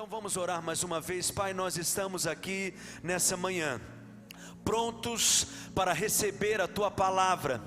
Então vamos orar mais uma vez. Pai, nós estamos aqui nessa manhã, prontos para receber a Tua palavra,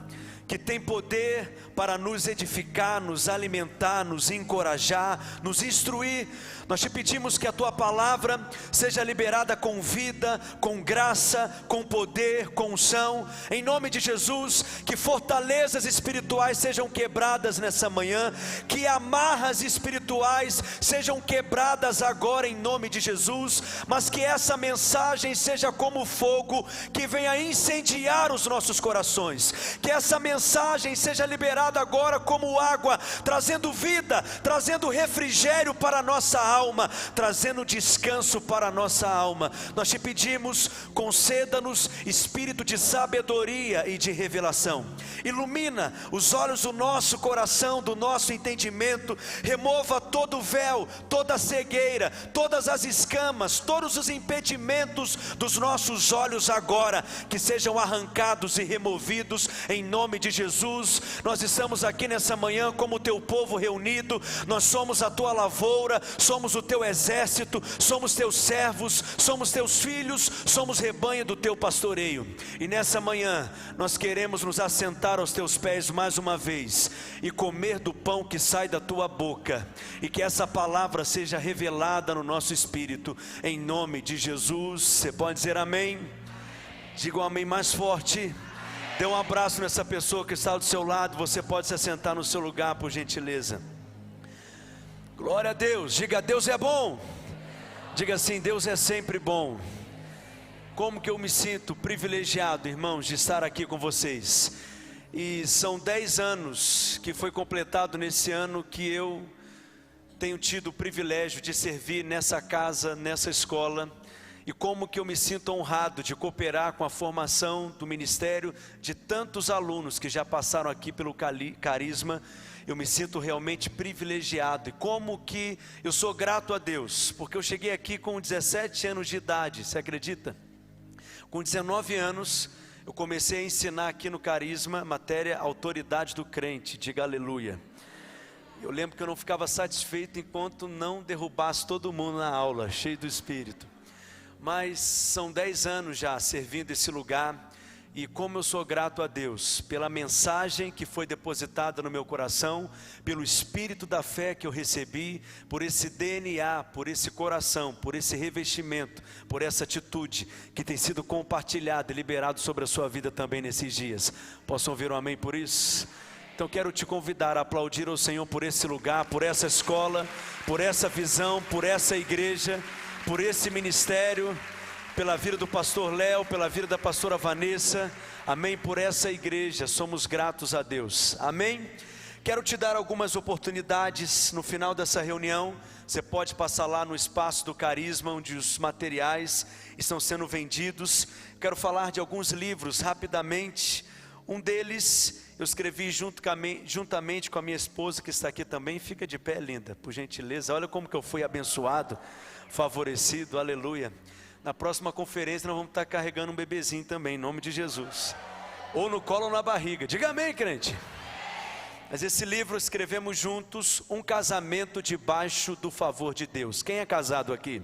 que tem poder para nos edificar, nos alimentar, nos encorajar, nos instruir. Nós te pedimos que a Tua palavra seja liberada com vida, com graça, com poder, com unção, em nome de Jesus. Que fortalezas espirituais sejam quebradas nessa manhã, que amarras espirituais sejam quebradas agora em nome de Jesus, mas que essa mensagem seja como fogo que venha incendiar os nossos corações, que essa mensagem seja liberada agora como água, trazendo vida, trazendo refrigério para a nossa alma, trazendo descanso para a nossa alma. Nós te pedimos, conceda-nos espírito de sabedoria e de revelação, ilumina os olhos do nosso coração, do nosso entendimento, remova todo o véu, toda a cegueira, todas as escamas, todos os impedimentos dos nossos olhos agora, que sejam arrancados e removidos em nome de Jesus. Nós estamos aqui nessa manhã como teu povo reunido, nós somos a tua lavoura, somos o teu exército, somos teus servos, somos teus filhos, somos rebanho do teu pastoreio, e nessa manhã nós queremos nos assentar aos teus pés mais uma vez, e comer do pão que sai da tua boca, e que essa palavra seja revelada no nosso espírito, em nome de Jesus. Você pode dizer amém? Diga um amém mais forte. Dê um abraço nessa pessoa que está do seu lado. Você pode se assentar no seu lugar, por gentileza. Glória a Deus. Diga: Deus é bom. Diga assim: Deus é sempre bom. Como que eu me sinto privilegiado, irmãos, de estar aqui com vocês. E são 10 anos que foi completado nesse ano que eu tenho tido o privilégio de servir nessa casa, nessa escola. E como que eu me sinto honrado de cooperar com a formação do ministério de tantos alunos que já passaram aqui pelo Carisma. Eu me sinto realmente privilegiado, e como que eu sou grato a Deus, porque eu cheguei aqui com 17 anos de idade, você acredita? Com 19 anos, eu comecei a ensinar aqui no Carisma, matéria autoridade do crente, diga aleluia. Eu lembro que eu não ficava satisfeito enquanto não derrubasse todo mundo na aula, cheio do Espírito. Mas são 10 anos já servindo esse lugar, e como eu sou grato a Deus pela mensagem que foi depositada no meu coração, pelo espírito da fé que eu recebi, por esse DNA, por esse coração, por esse revestimento, por essa atitude que tem sido compartilhada e liberado sobre a sua vida também nesses dias. Posso ouvir um amém por isso? Então quero te convidar a aplaudir ao Senhor por esse lugar, por essa escola, por essa visão, por essa igreja, por esse ministério, pela vida do pastor Léo, pela vida da pastora Vanessa, amém, por essa igreja, somos gratos a Deus, amém. Quero te dar algumas oportunidades no final dessa reunião. Você pode passar lá no espaço do Carisma, onde os materiais estão sendo vendidos. Quero falar de alguns livros rapidamente. Um deles eu escrevi juntamente com a minha esposa, que está aqui também. Fica de pé, linda, por gentileza. Olha como que eu fui abençoado, favorecido, aleluia. Na próxima conferência nós vamos estar carregando um bebezinho também, em nome de Jesus, ou no colo ou na barriga, diga amém, crente. Mas esse livro escrevemos juntos, Um Casamento Debaixo do Favor de Deus. Quem é casado aqui?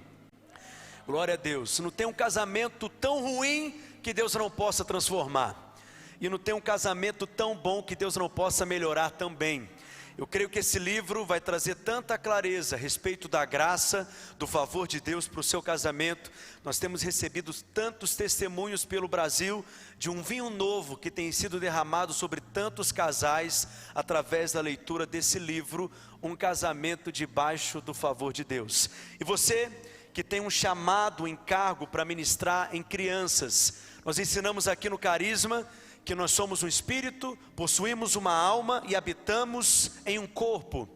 Glória a Deus. Não tem um casamento tão ruim que Deus não possa transformar, e não tem um casamento tão bom que Deus não possa melhorar também. Eu creio que esse livro vai trazer tanta clareza a respeito da graça, do favor de Deus para o seu casamento. Nós temos recebido tantos testemunhos pelo Brasil de um vinho novo que tem sido derramado sobre tantos casais através da leitura desse livro, Um Casamento Debaixo do Favor de Deus. E você que tem um chamado, um encargo para ministrar em crianças, nós ensinamos aqui no Carisma que nós somos um espírito, possuímos uma alma e habitamos em um corpo.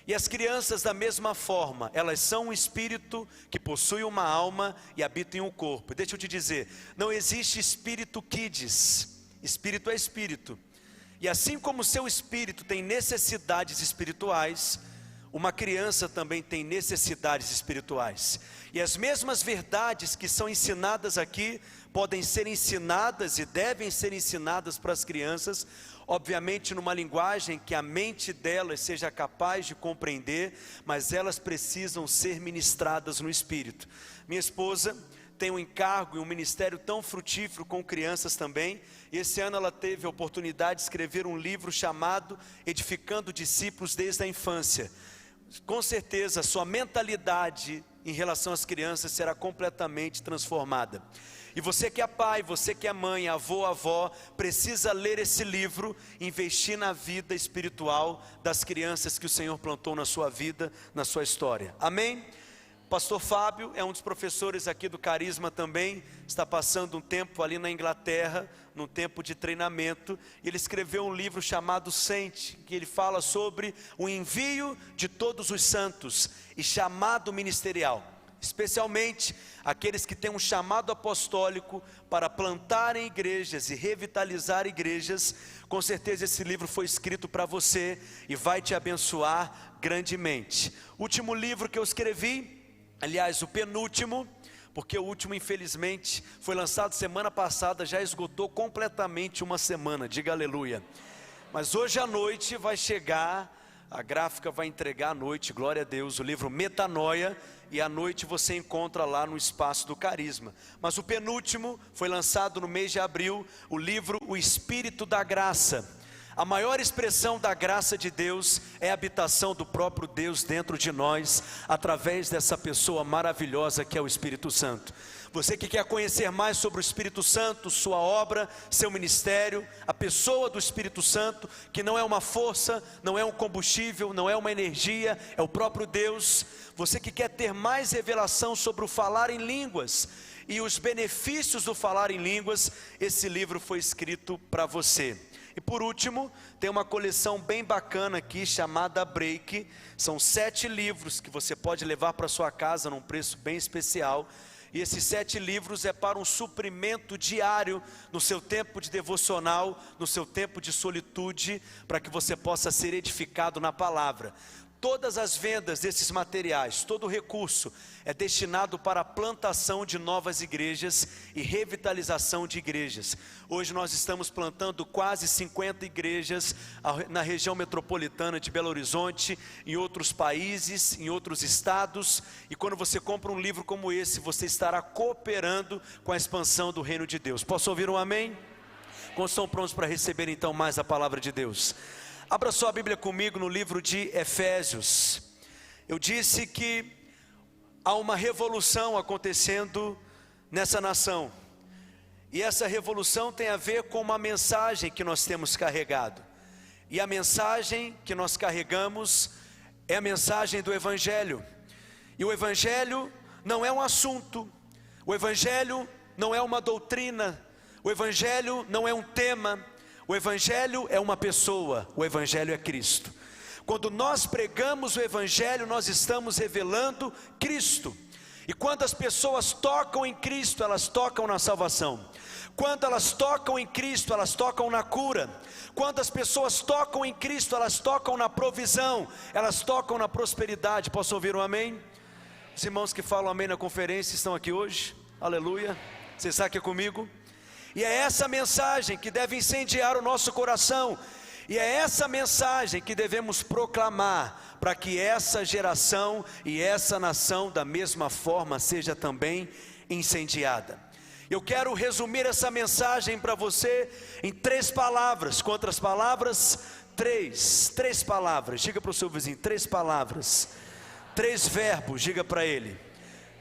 E as crianças da mesma forma, elas são um espírito que possui uma alma e habita em um corpo. Deixa eu te dizer, não existe espírito kids, espírito é espírito. E assim como o seu espírito tem necessidades espirituais, uma criança também tem necessidades espirituais. E as mesmas verdades que são ensinadas aqui podem ser ensinadas e devem ser ensinadas para as crianças, obviamente numa linguagem que a mente delas seja capaz de compreender, mas elas precisam ser ministradas no Espírito. Minha esposa tem um encargo e um ministério tão frutífero com crianças também, e esse ano ela teve a oportunidade de escrever um livro chamado Edificando Discípulos desde a Infância. Com certeza sua mentalidade em relação às crianças será completamente transformada. E você que é pai, você que é mãe, avô, avó, precisa ler esse livro, investir na vida espiritual das crianças que o Senhor plantou na sua vida, na sua história. Amém? Pastor Fábio é um dos professores aqui do Carisma também, está passando um tempo ali na Inglaterra, num tempo de treinamento, e ele escreveu um livro chamado Sente, que ele fala sobre o envio de todos os santos e chamado ministerial. Especialmente aqueles que têm um chamado apostólico para plantarem igrejas e revitalizar igrejas. Com certeza esse livro foi escrito para você e vai te abençoar grandemente. Último livro que eu escrevi, aliás o penúltimo, porque o último infelizmente foi lançado semana passada, já esgotou completamente uma semana, diga aleluia. Mas hoje à noite vai chegar, a gráfica vai entregar à noite, glória a Deus, o livro Metanoia, e à noite você encontra lá no espaço do Carisma. Mas o penúltimo foi lançado no mês de abril, o livro O Espírito da Graça. A maior expressão da graça de Deus é a habitação do próprio Deus dentro de nós, através dessa pessoa maravilhosa que é o Espírito Santo. Você que quer conhecer mais sobre o Espírito Santo, sua obra, seu ministério, a pessoa do Espírito Santo, que não é uma força, não é um combustível, não é uma energia, é o próprio Deus. Você que quer ter mais revelação sobre o falar em línguas e os benefícios do falar em línguas, esse livro foi escrito para você. E por último, tem uma coleção bem bacana aqui chamada Break. São 7 livros que você pode levar para sua casa num preço bem especial. E esses 7 livros é para um suprimento diário no seu tempo de devocional, no seu tempo de solitude, para que você possa ser edificado na palavra. Todas as vendas desses materiais, todo o recurso é destinado para a plantação de novas igrejas e revitalização de igrejas. Hoje nós estamos plantando quase 50 igrejas na região metropolitana de Belo Horizonte, em outros países, em outros estados. E quando você compra um livro como esse, você estará cooperando com a expansão do reino de Deus. Posso ouvir um amém? Quantos estão prontos para receber então mais a palavra de Deus? Abra sua Bíblia comigo no livro de Efésios. Eu disse que há uma revolução acontecendo nessa nação. E essa revolução tem a ver com uma mensagem que nós temos carregado. E a mensagem que nós carregamos é a mensagem do Evangelho. E o Evangelho não é um assunto. O Evangelho não é uma doutrina. O Evangelho não é um tema. O Evangelho é uma pessoa, o Evangelho é Cristo. Quando nós pregamos o Evangelho, nós estamos revelando Cristo. E quando as pessoas tocam em Cristo, elas tocam na salvação. Quando elas tocam em Cristo, elas tocam na cura. Quando as pessoas tocam em Cristo, elas tocam na provisão, elas tocam na prosperidade. Posso ouvir um amém? Os irmãos que falam amém na conferência estão aqui hoje, aleluia. Você está aqui comigo? E é essa mensagem que deve incendiar o nosso coração. E é essa mensagem que devemos proclamar, para que essa geração e essa nação da mesma forma seja também incendiada. Eu quero resumir essa mensagem para você em 3 palavras. Quantas palavras? 3 palavras. Diga para o seu vizinho, 3 palavras. 3 verbos, diga para ele.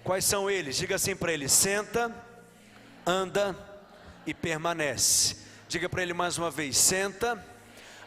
Quais são eles? Diga assim para ele: senta, anda e permanece. Diga para ele mais uma vez: senta,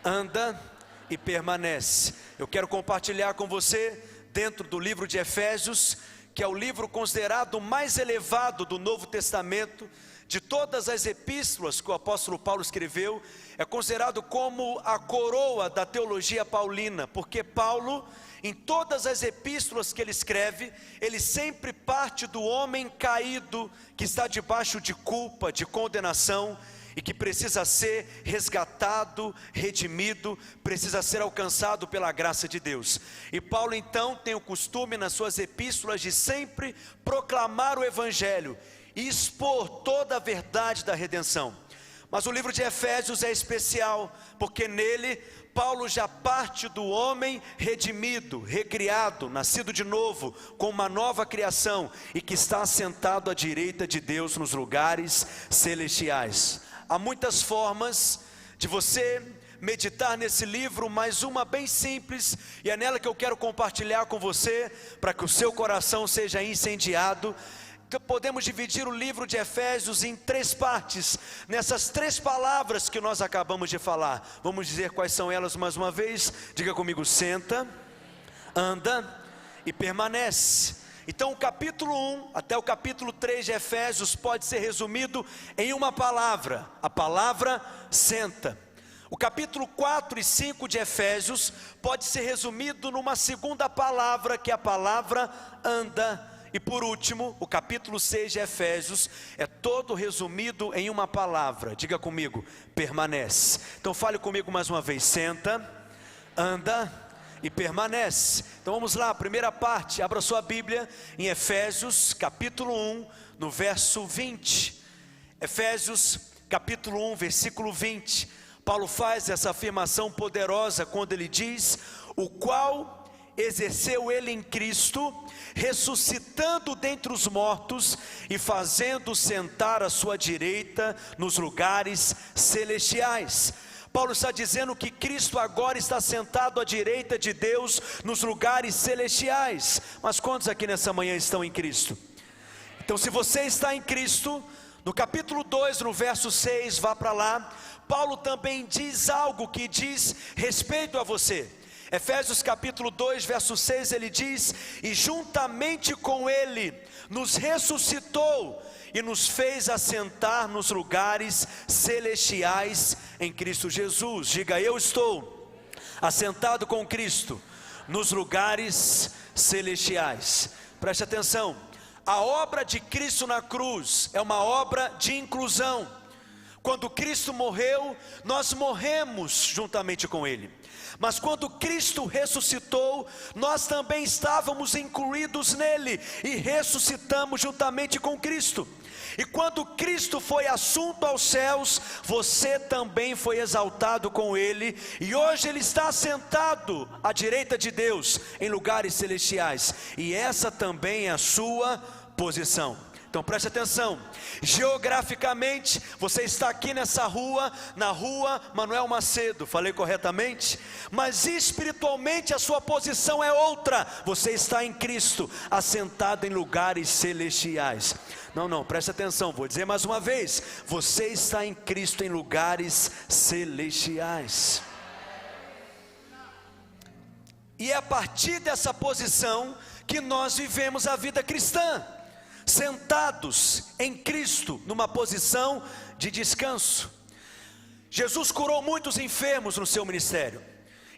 anda e permanece. Eu quero compartilhar com você dentro do livro de Efésios, que é o livro considerado o mais elevado do Novo Testamento. De todas as epístolas que o apóstolo Paulo escreveu, é considerado como a coroa da teologia paulina, porque Paulo, em todas as epístolas que ele escreve, ele sempre parte do homem caído, que está debaixo de culpa, de condenação, e que precisa ser resgatado, redimido, precisa ser alcançado pela graça de Deus. E Paulo então tem o costume nas suas epístolas de sempre proclamar o Evangelho e expor toda a verdade da redenção. Mas o livro de Efésios é especial, porque nele Paulo já parte do homem redimido, recriado, nascido de novo, com uma nova criação, e que está assentado à direita de Deus nos lugares celestiais. Há muitas formas de você meditar nesse livro, mas uma bem simples, e é nela que eu quero compartilhar com você, para que o seu coração seja incendiado. Podemos dividir o livro de Efésios em 3 partes, nessas 3 palavras que nós acabamos de falar. Vamos dizer quais são elas mais uma vez. Diga comigo: senta, anda e permanece. Então o capítulo 1 até o capítulo 3 de Efésios pode ser resumido em uma palavra, a palavra senta. O capítulo 4 e 5 de Efésios pode ser resumido numa segunda palavra, que é a palavra anda. E por último, o capítulo 6 de Efésios é todo resumido em uma palavra. Diga comigo: permanece. Então fale comigo mais uma vez: senta, anda e permanece. Então vamos lá, primeira parte, abra sua Bíblia em Efésios capítulo 1, no verso 20. Efésios capítulo 1, versículo 20. Paulo faz essa afirmação poderosa quando ele diz: o qual exerceu ele em Cristo, ressuscitando dentre os mortos e fazendo sentar à sua direita nos lugares celestiais. Paulo está dizendo que Cristo agora está sentado à direita de Deus nos lugares celestiais. Mas quantos aqui nessa manhã estão em Cristo? Então, se você está em Cristo, no capítulo 2, no verso 6, vá para lá. Paulo também diz algo que diz respeito a você. Efésios capítulo 2, verso 6, ele diz: e juntamente com ele nos ressuscitou e nos fez assentar nos lugares celestiais em Cristo Jesus. Diga: eu estou assentado com Cristo nos lugares celestiais. Preste atenção, a obra de Cristo na cruz é uma obra de inclusão. Quando Cristo morreu, nós morremos juntamente com ele. Mas quando Cristo ressuscitou, nós também estávamos incluídos nele e ressuscitamos juntamente com Cristo. E quando Cristo foi assunto aos céus, você também foi exaltado com ele, e hoje ele está assentado à direita de Deus em lugares celestiais, e essa também é a sua posição. Então preste atenção, geograficamente você está aqui nessa rua, na rua Manuel Macedo, falei corretamente? Mas espiritualmente a sua posição é outra, você está em Cristo, assentado em lugares celestiais. Não, preste atenção, vou dizer mais uma vez, você está em Cristo em lugares celestiais. E é a partir dessa posição que nós vivemos a vida cristã, sentados em Cristo, numa posição de descanso. Jesus curou muitos enfermos no seu ministério,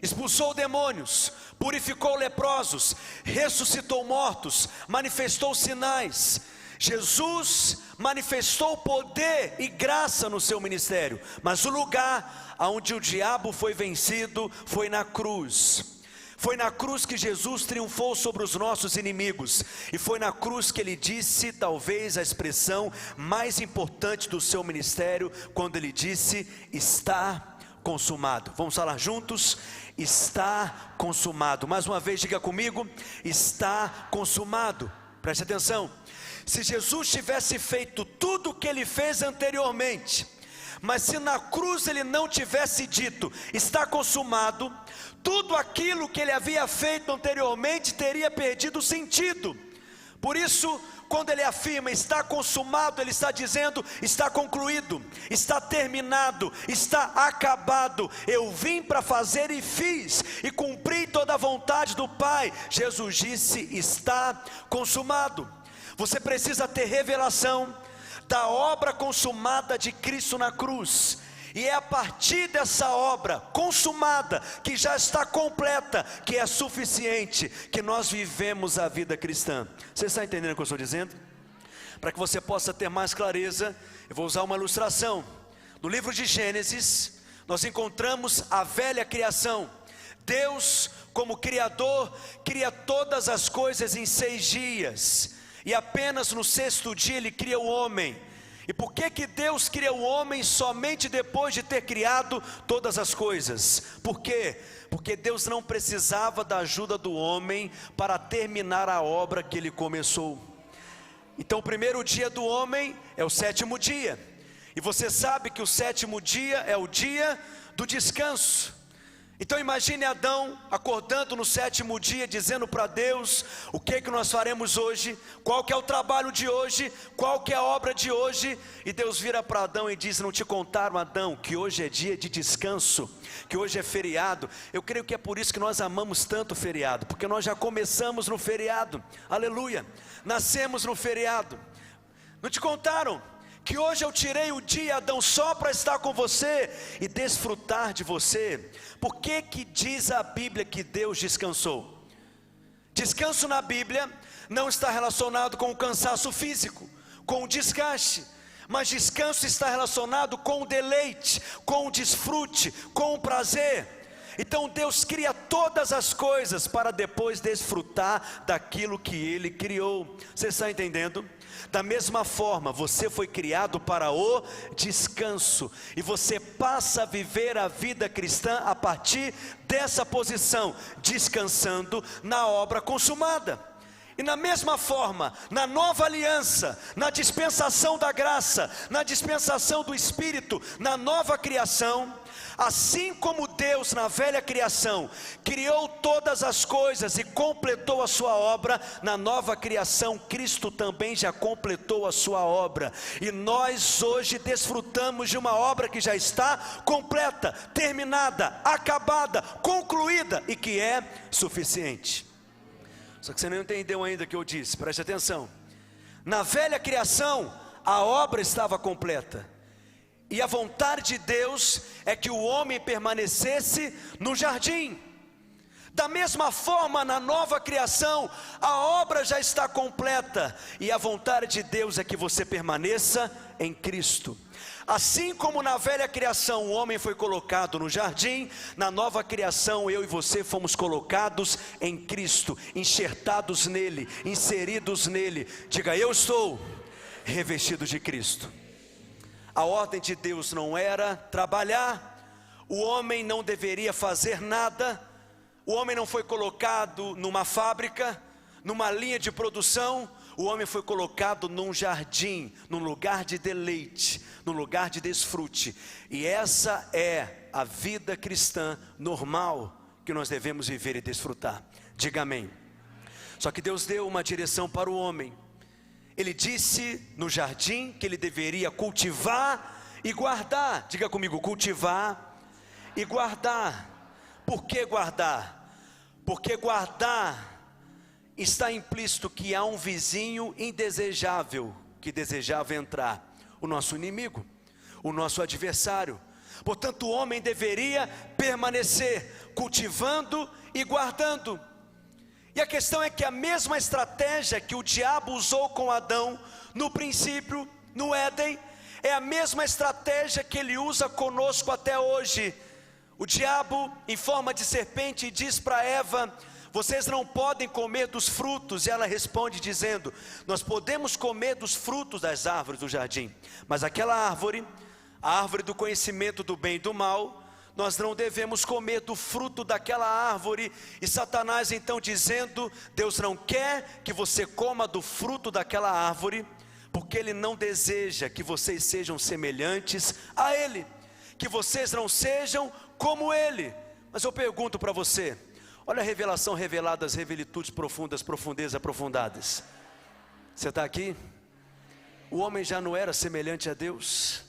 expulsou demônios, purificou leprosos, ressuscitou mortos, manifestou sinais. Jesus manifestou poder e graça no seu ministério, mas o lugar onde o diabo foi vencido foi na cruz. Foi na cruz que Jesus triunfou sobre os nossos inimigos, e foi na cruz que ele disse talvez a expressão mais importante do seu ministério, quando ele disse: está consumado. Vamos falar juntos? Está consumado. Mais uma vez, diga comigo: está consumado. Preste atenção, se Jesus tivesse feito tudo o que ele fez anteriormente, mas se na cruz ele não tivesse dito está consumado, tudo aquilo que ele havia feito anteriormente teria perdido sentido. Por isso, quando ele afirma está consumado, ele está dizendo está concluído, está terminado, está acabado. Eu vim para fazer e fiz, e cumpri toda a vontade do Pai. Jesus disse está consumado. Você precisa ter revelação da obra consumada de Cristo na cruz, e é a partir dessa obra consumada, que já está completa, que é suficiente, que nós vivemos a vida cristã. Você está entendendo o que eu estou dizendo? Para que você possa ter mais clareza, eu vou usar uma ilustração. No livro de Gênesis, nós encontramos a velha criação. Deus, como Criador, cria todas as coisas em 6 dias, e apenas no 6º dia ele cria o homem. E por que que Deus cria o homem somente depois de ter criado todas as coisas? Por quê? Porque Deus não precisava da ajuda do homem para terminar a obra que ele começou. Então o primeiro dia do homem é o sétimo dia. E você sabe que o sétimo dia é o dia do descanso. Então imagine Adão acordando no sétimo dia, dizendo para Deus: o que que nós faremos hoje? Qual que é o trabalho de hoje? Qual que é a obra de hoje? E Deus vira para Adão e diz: não te contaram, Adão, que hoje é dia de descanso, que hoje é feriado? Eu creio que é por isso que nós amamos tanto o feriado, porque nós já começamos no feriado, aleluia, nascemos no feriado. Não te contaram que hoje eu tirei o dia, Adão, só para estar com você e desfrutar de você? Por que que diz a Bíblia que Deus descansou? Descanso na Bíblia não está relacionado com o cansaço físico, com o desgaste, mas descanso está relacionado com o deleite, com o desfrute, com o prazer. Então Deus cria todas as coisas para depois desfrutar daquilo que Ele criou. Você está entendendo? Da mesma forma, você foi criado para o descanso, e você passa a viver a vida cristã a partir dessa posição, descansando na obra consumada. E na mesma forma, na nova aliança, na dispensação da graça, na dispensação do Espírito, na nova criação, assim como Deus na velha criação criou todas as coisas e completou a sua obra, na nova criação Cristo também já completou a sua obra, e nós hoje desfrutamos de uma obra que já está completa, terminada, acabada, concluída, e que é suficiente. Só que você não entendeu ainda o que eu disse, preste atenção. Na velha criação a obra estava completa, e a vontade de Deus é que o homem permanecesse no jardim. Da mesma forma, na nova criação, a obra já está completa, e a vontade de Deus é que você permaneça em Cristo. Assim como na velha criação o homem foi colocado no jardim, na nova criação eu e você fomos colocados em Cristo, enxertados nele, inseridos nele. Diga: eu estou revestido de Cristo. A ordem de Deus não era trabalhar, o homem não deveria fazer nada, o homem não foi colocado numa fábrica, numa linha de produção. O homem foi colocado num jardim, num lugar de deleite, num lugar de desfrute. E essa é a vida cristã normal que nós devemos viver e desfrutar. Diga amém. Só que Deus deu uma direção para o homem. Ele disse no jardim que ele deveria cultivar e guardar. Diga comigo: cultivar e guardar. Por que guardar? Porque guardar está implícito que há um vizinho indesejável que desejava entrar, o nosso inimigo, o nosso adversário. Portanto, o homem deveria permanecer cultivando e guardando. E a questão é que a mesma estratégia que o diabo usou com Adão no princípio, no Éden, é a mesma estratégia que ele usa conosco até hoje. O diabo, em forma de serpente, diz para Eva: vocês não podem comer dos frutos. E ela responde dizendo: nós podemos comer dos frutos das árvores do jardim, mas aquela árvore, a árvore do conhecimento do bem e do mal, nós não devemos comer do fruto daquela árvore. E Satanás então dizendo: Deus não quer que você coma do fruto daquela árvore, porque Ele não deseja que vocês sejam semelhantes a Ele, que vocês não sejam como Ele. Mas eu pergunto para você, olha a revelação revelada, as revelitudes profundas, profundezas aprofundadas. Você está aqui? O homem já não era semelhante a Deus.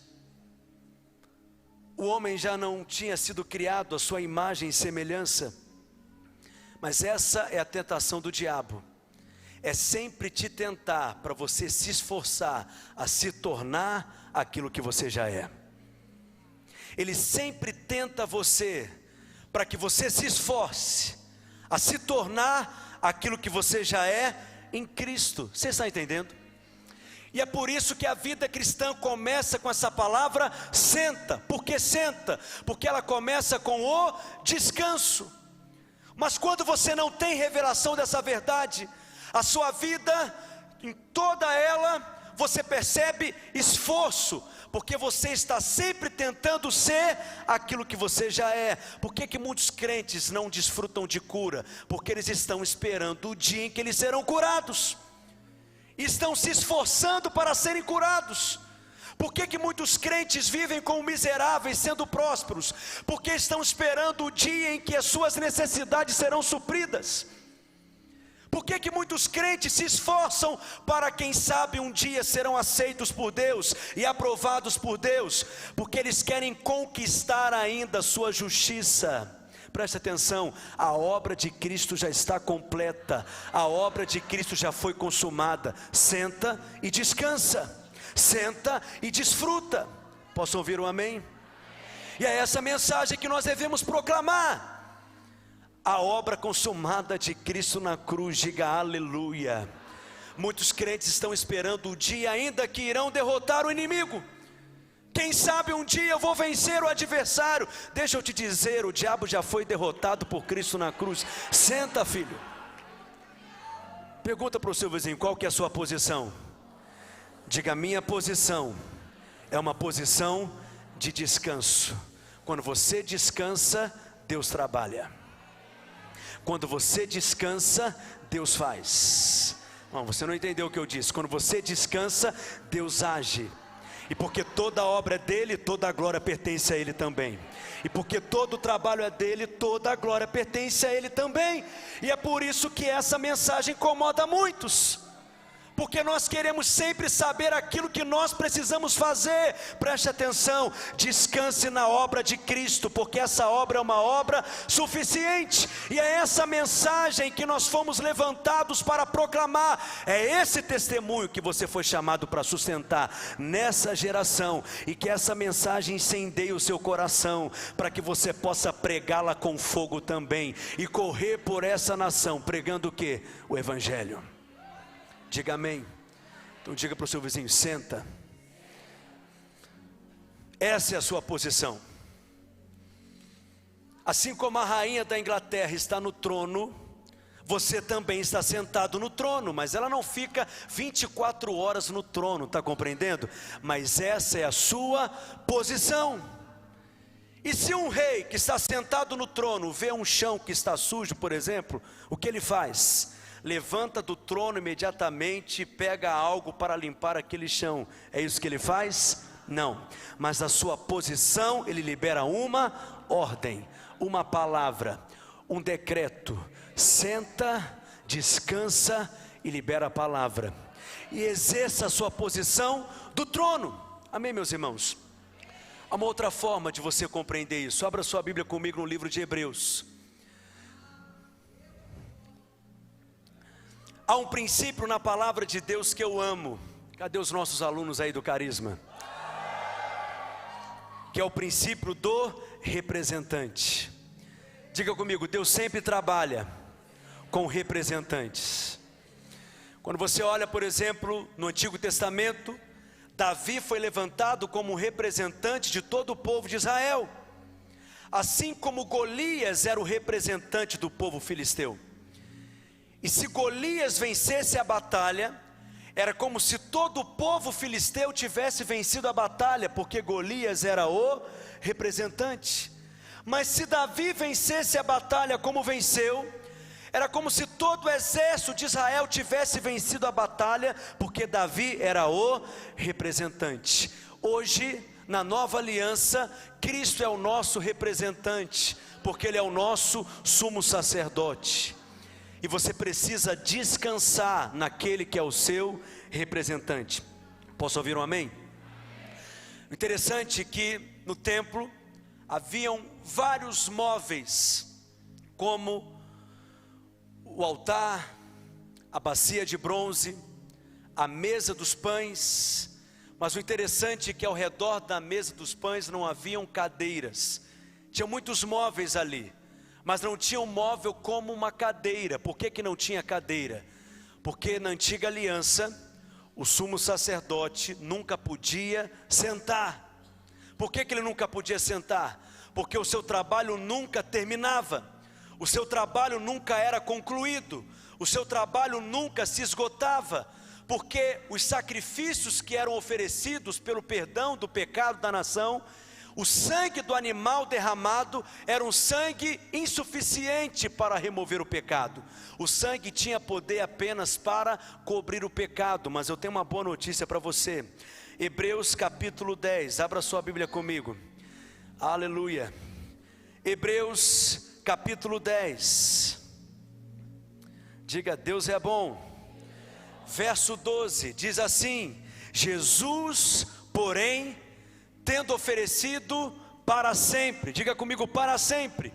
O homem já não tinha sido criado à sua imagem e semelhança. Mas essa é a tentação do diabo. É sempre te tentar para você se esforçar a se tornar aquilo que você já é. Ele sempre tenta você para que você se esforce a se tornar aquilo que você já é em Cristo. Você está entendendo? E é por isso que a vida cristã começa com essa palavra senta. Por que senta? Porque ela começa com o descanso. Mas quando você não tem revelação dessa verdade, a sua vida, em toda ela, você percebe esforço, porque você está sempre tentando ser aquilo que você já é. Por que muitos crentes não desfrutam de cura? Porque eles estão esperando o dia em que eles serão curados, estão se esforçando para serem curados. Por que muitos crentes vivem como miseráveis sendo prósperos? Porque estão esperando o dia em que as suas necessidades serão supridas. Por que muitos crentes se esforçam para, quem sabe, um dia serão aceitos por Deus e aprovados por Deus? Porque eles querem conquistar ainda a sua justiça. Preste atenção, a obra de Cristo já está completa, a obra de Cristo já foi consumada. Senta e descansa, senta e desfruta. Posso ouvir um amém? E é essa mensagem que nós devemos proclamar. A obra consumada de Cristo na cruz, diga aleluia. Muitos crentes estão esperando o dia ainda que irão derrotar o inimigo. Quem sabe um dia eu vou vencer o adversário. Deixa eu te dizer, o diabo já foi derrotado por Cristo na cruz. Senta, filho. Pergunta para o seu vizinho, qual que é a sua posição? Diga, minha posição é uma posição de descanso. Quando você descansa, Deus trabalha. Quando você descansa, Deus faz. Não, você não entendeu o que eu disse. Quando você descansa, Deus age. E porque toda a obra é dele, toda a glória pertence a ele também. E porque todo o trabalho é dele, toda a glória pertence a ele também. E é por isso que essa mensagem incomoda muitos. Porque nós queremos sempre saber aquilo que nós precisamos fazer. Preste atenção, descanse na obra de Cristo, porque essa obra é uma obra suficiente. E é essa mensagem que nós fomos levantados para proclamar. É esse testemunho que você foi chamado para sustentar nessa geração. E que essa mensagem incendeie o seu coração, para que você possa pregá-la com fogo também. E correr por essa nação, pregando o quê? O Evangelho. Diga amém. Então diga para o seu vizinho, senta. Essa é a sua posição. Assim como a rainha da Inglaterra está no trono, você também está sentado no trono, mas ela não fica 24 horas no trono, está compreendendo? Mas essa é a sua posição. E se um rei que está sentado no trono vê um chão que está sujo, por exemplo, o que ele faz? Levanta do trono imediatamente e pega algo para limpar aquele chão. É isso que ele faz? Não, mas a sua posição, ele libera uma ordem, uma palavra, um decreto. Senta, descansa e libera a palavra. E exerça a sua posição do trono. Amém, meus irmãos? Há uma outra forma de você compreender isso. Abra sua Bíblia comigo no livro de Hebreus. Há um princípio na palavra de Deus que eu amo. Cadê os nossos alunos aí do Carisma? Que é o princípio do representante. Diga comigo, Deus sempre trabalha com representantes. Quando você olha, por exemplo, no Antigo Testamento, Davi foi levantado como representante de todo o povo de Israel. Assim como Golias era o representante do povo filisteu. E se Golias vencesse a batalha, era como se todo o povo filisteu tivesse vencido a batalha, porque Golias era o representante. Mas se Davi vencesse a batalha como venceu, era como se todo o exército de Israel tivesse vencido a batalha, porque Davi era o representante. Hoje, na nova aliança, Cristo é o nosso representante, porque Ele é o nosso sumo sacerdote. E você precisa descansar naquele que é o seu representante. Posso ouvir um amém? O interessante é que no templo haviam vários móveis, como o altar, a bacia de bronze, a mesa dos pães. Mas o interessante é que ao redor da mesa dos pães não haviam cadeiras. Tinha muitos móveis ali, mas não tinha um móvel como uma cadeira. Por que não tinha cadeira? Porque na antiga aliança, o sumo sacerdote nunca podia sentar. Por que ele nunca podia sentar? Porque o seu trabalho nunca terminava, o seu trabalho nunca era concluído, o seu trabalho nunca se esgotava. porque os sacrifícios que eram oferecidos pelo perdão do pecado da nação, o sangue do animal derramado era um sangue insuficiente para remover o pecado. O sangue tinha poder apenas para cobrir o pecado. Mas eu tenho uma boa notícia para você. Hebreus capítulo 10, abra sua Bíblia comigo. Aleluia. Hebreus capítulo 10. Diga, Deus é bom. Verso 12, diz assim: Jesus, porém, tendo oferecido para sempre, diga comigo, para sempre,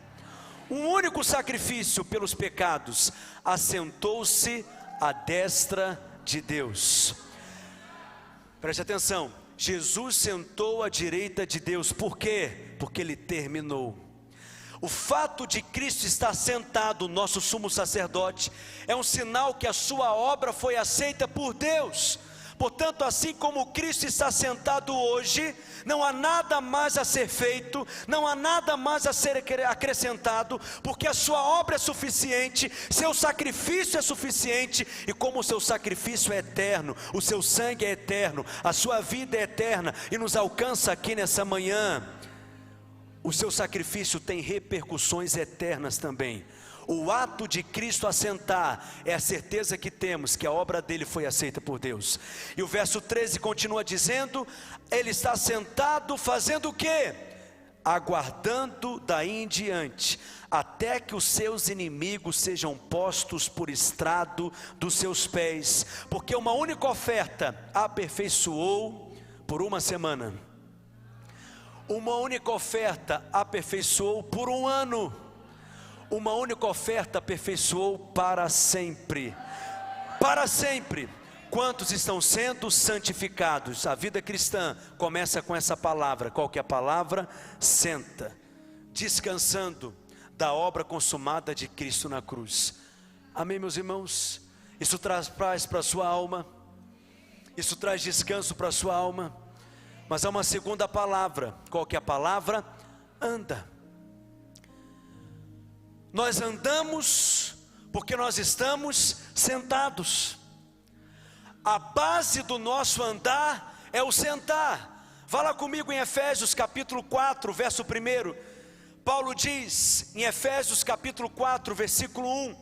um único sacrifício pelos pecados, assentou-se à destra de Deus. Preste atenção, Jesus sentou à direita de Deus. Por quê? Porque Ele terminou. O fato de Cristo estar sentado, nosso sumo sacerdote, é um sinal que a sua obra foi aceita por Deus. Portanto, assim como Cristo está sentado hoje, não há nada mais a ser feito, não há nada mais a ser acrescentado, porque a sua obra é suficiente, seu sacrifício é suficiente, e como o seu sacrifício é eterno, o seu sangue é eterno, a sua vida é eterna, e nos alcança aqui nessa manhã, o seu sacrifício tem repercussões eternas também. O ato de Cristo assentar é a certeza que temos que a obra dele foi aceita por Deus. E o verso 13 continua dizendo: ele está sentado fazendo o quê? Aguardando daí em diante, até que os seus inimigos sejam postos por estrado dos seus pés, porque uma única oferta aperfeiçoou por uma semana, uma única oferta aperfeiçoou por um ano, uma única oferta aperfeiçoou para sempre. Para sempre. Quantos estão sendo santificados? A vida cristã começa com essa palavra. Qual que é a palavra? Senta, descansando da obra consumada de Cristo na cruz. Amém, meus irmãos? Isso traz paz para a sua alma, isso traz descanso para a sua alma. Mas há uma segunda palavra. Qual que é a palavra? Anda. Nós andamos porque nós estamos sentados. A base do nosso andar é o sentar. Vá lá comigo em Efésios capítulo 4, verso 1. Paulo diz em Efésios capítulo 4, versículo 1: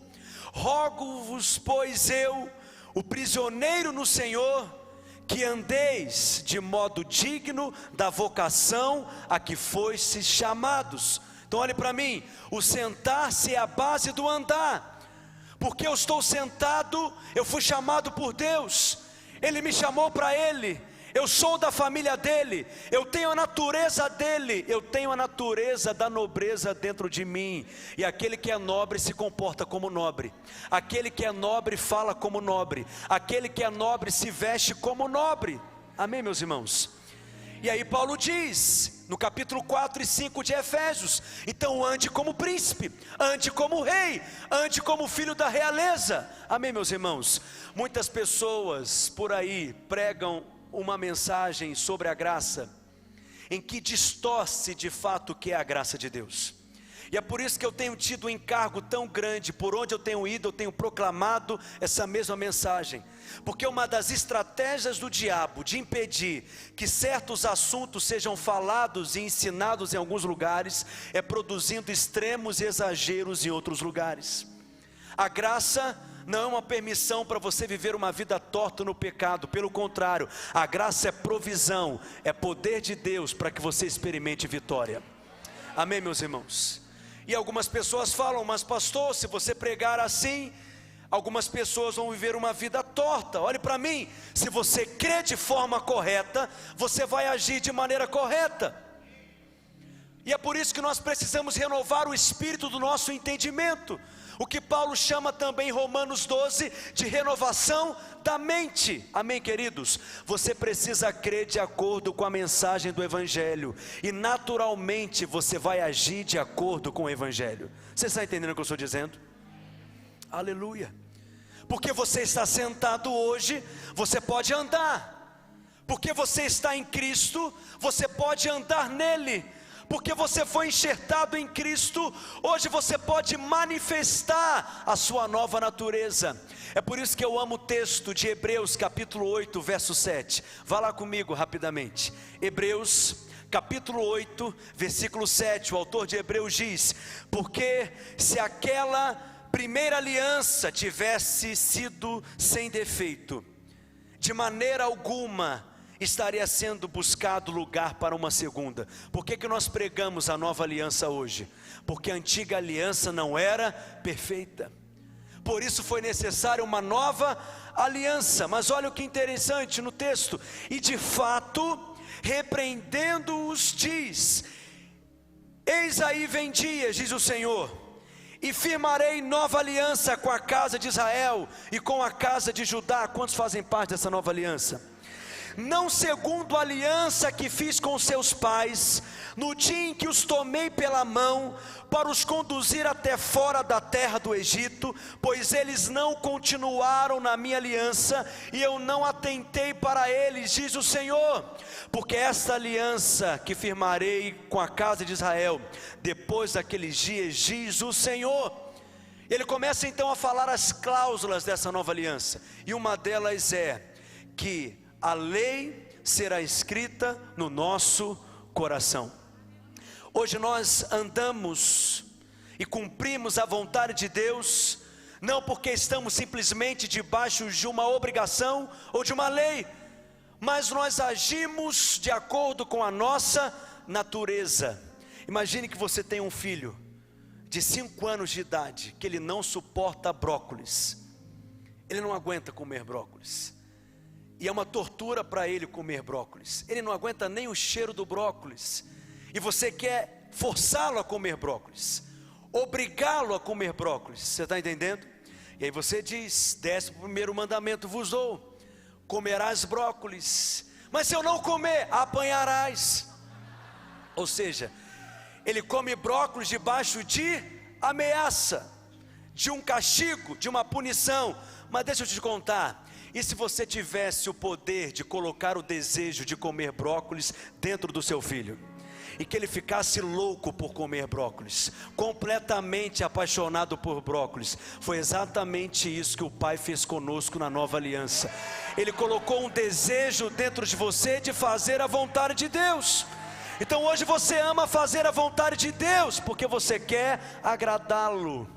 rogo-vos, pois eu, o prisioneiro no Senhor, que andeis de modo digno da vocação a que fostes chamados. Então olhe para mim, o sentar-se é a base do andar. Porque eu estou sentado, eu fui chamado por Deus, Ele me chamou para Ele, eu sou da família dEle, eu tenho a natureza dEle, eu tenho a natureza da nobreza dentro de mim. E aquele que é nobre se comporta como nobre, aquele que é nobre fala como nobre, aquele que é nobre se veste como nobre. Amém, meus irmãos? E aí Paulo diz, no capítulo 4 e 5 de Efésios: então ande como príncipe, ande como rei, ande como filho da realeza. Amém, meus irmãos? Muitas pessoas por aí pregam uma mensagem sobre a graça, em que distorce de fato o que é a graça de Deus. E é por isso que eu tenho tido um encargo tão grande. Por onde eu tenho ido, eu tenho proclamado essa mesma mensagem. Porque uma das estratégias do diabo de impedir que certos assuntos sejam falados e ensinados em alguns lugares, é produzindo extremos e exageros em outros lugares. A graça não é uma permissão para você viver uma vida torta no pecado. Pelo contrário, a graça é provisão, é poder de Deus para que você experimente vitória. Amém, meus irmãos? E algumas pessoas falam: mas pastor, se você pregar assim, algumas pessoas vão viver uma vida torta. Olhe para mim, se você crê de forma correta, você vai agir de maneira correta. E é por isso que nós precisamos renovar o espírito do nosso entendimento, o que Paulo chama também em Romanos 12 de renovação da mente. Amém, queridos? Você precisa crer de acordo com a mensagem do Evangelho, e naturalmente você vai agir de acordo com o Evangelho. Você está entendendo o que eu estou dizendo? Aleluia. Porque você está sentado hoje, você pode andar. Porque você está em Cristo, você pode andar nele. Porque você foi enxertado em Cristo, hoje você pode manifestar a sua nova natureza. É por isso que eu amo o texto de Hebreus capítulo 8, verso 7. Vá lá comigo rapidamente. Hebreus capítulo 8, versículo 7. O autor de Hebreus diz: porque se aquela primeira aliança tivesse sido sem defeito, de maneira alguma estaria sendo buscado lugar para uma segunda. Por que nós pregamos a nova aliança hoje? Porque a antiga aliança não era perfeita, por isso foi necessária uma nova aliança. Mas olha o que interessante no texto: e de fato, repreendendo-os, diz: eis aí vem dias, diz o Senhor, e firmarei nova aliança com a casa de Israel e com a casa de Judá. Quantos fazem parte dessa nova aliança? Não segundo a aliança que fiz com seus pais, no dia em que os tomei pela mão, para os conduzir até fora da terra do Egito, pois eles não continuaram na minha aliança, e eu não atentei para eles, diz o Senhor. Porque esta aliança que firmarei com a casa de Israel, depois daqueles dias, diz o Senhor. Ele começa então a falar as cláusulas dessa nova aliança, e uma delas é que a lei será escrita no nosso coração. Hoje nós andamos e cumprimos a vontade de Deus, não porque estamos simplesmente debaixo de uma obrigação ou de uma lei, mas nós agimos de acordo com a nossa natureza. Imagine que você tem um filho de 5 anos de idade, que ele não suporta brócolis, ele não aguenta comer brócolis, e é uma tortura para ele comer brócolis, ele não aguenta nem o cheiro do brócolis, e você quer forçá-lo a comer brócolis, obrigá-lo a comer brócolis, você está entendendo? E aí você diz: 11º mandamento vos dou, comerás brócolis, mas se eu não comer, apanharás. Ou seja, ele come brócolis debaixo de ameaça, de um castigo, de uma punição. Mas deixa eu te contar, e se você tivesse o poder de colocar o desejo de comer brócolis dentro do seu filho, e que ele ficasse louco por comer brócolis, completamente apaixonado por brócolis? Foi exatamente isso que o Pai fez conosco na nova aliança. Ele colocou um desejo dentro de você de fazer a vontade de Deus. Então hoje você ama fazer a vontade de Deus, porque você quer agradá-lo,